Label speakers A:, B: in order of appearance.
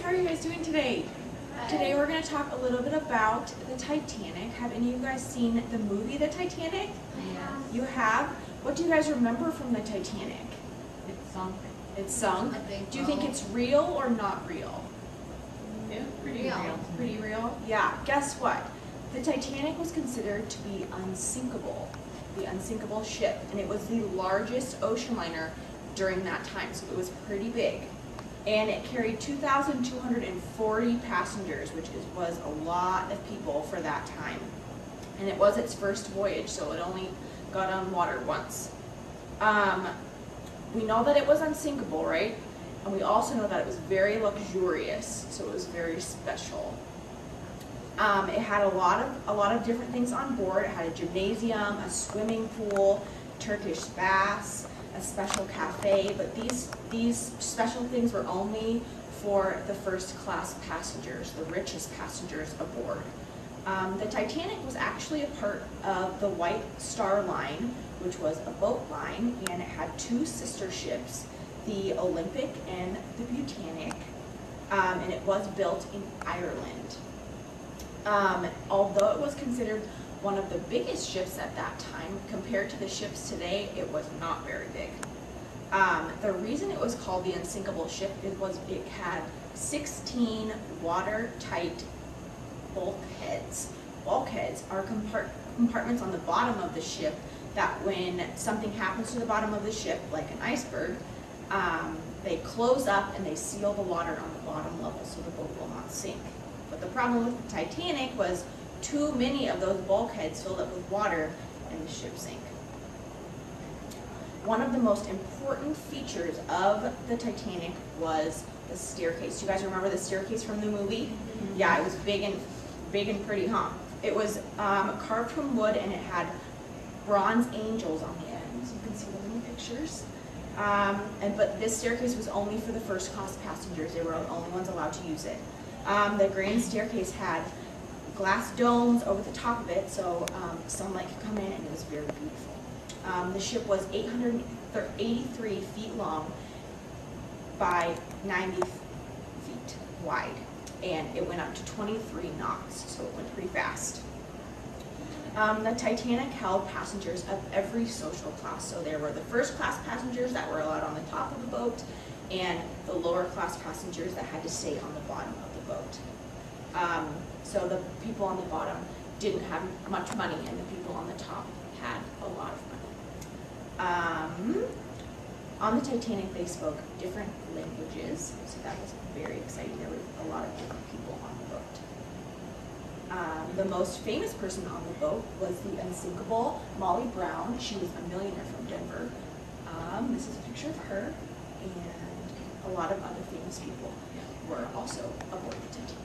A: how are you guys doing today? Today we're going to talk a little bit about the Titanic. Have any of you guys seen the movie The Titanic?
B: Yeah.
A: You have? What do you guys remember from the Titanic?
B: It's sunk.
A: It's sunk?
B: I think
A: Do you think it's real or not real?
B: Yeah, pretty
C: Real.
B: real.
A: Pretty real? Yeah. Guess what? The Titanic was considered to be unsinkable, the unsinkable ship, and it was the largest ocean liner during that time, so it was pretty big. And it carried 2,240 passengers, which was a lot of people for that time. And it was its first voyage, so it only got on water once. We know that it was unsinkable, right? And we also know that it was very luxurious, so it was very special. It had a lot of different things on board. It had a gymnasium, a swimming pool, Turkish baths, a special cafe, but these special things were only for the first class passengers, the richest passengers aboard. The Titanic was actually a part of the White Star Line, which was a boat line, and it had two sister ships, the Olympic and the Britannic, and it was built in Ireland. Although it was considered one of the biggest ships at that time, compared to the ships today, it was not very big. The reason it was called the unsinkable ship was it had 16 watertight bulkheads. Bulkheads are compartments on the bottom of the ship that when something happens to the bottom of the ship, like an iceberg, they close up and they seal the water on the bottom level so the boat will not sink. But the problem with the Titanic was too many of those bulkheads filled up with water and the ship sank. One of the most important features of the Titanic was the staircase. Do you guys remember the staircase from the movie? Mm-hmm. Yeah, it was big and pretty, huh? It was carved from wood and it had bronze angels on the ends. You can see them in the pictures. But this staircase was only for the first class passengers. They were the only ones allowed to use it. The grand staircase had glass domes over the top of it, so sunlight could come in, and it was very beautiful. The ship was 883 feet long by 90 feet wide, and it went up to 23 knots, so it went pretty fast. The Titanic held passengers of every social class, so there were the first class passengers that were allowed on the top of the boat, and the lower class passengers that had to stay on the bottom of the boat. So the people on the bottom didn't have much money, and the people on the top had a lot of money. On the Titanic, they spoke different languages, so that was very exciting. There were a lot of different people on the boat. The most famous person on the boat was the unsinkable Molly Brown. She was a millionaire from Denver. This is a picture of her, and a lot of other famous people were also aboard the Titanic.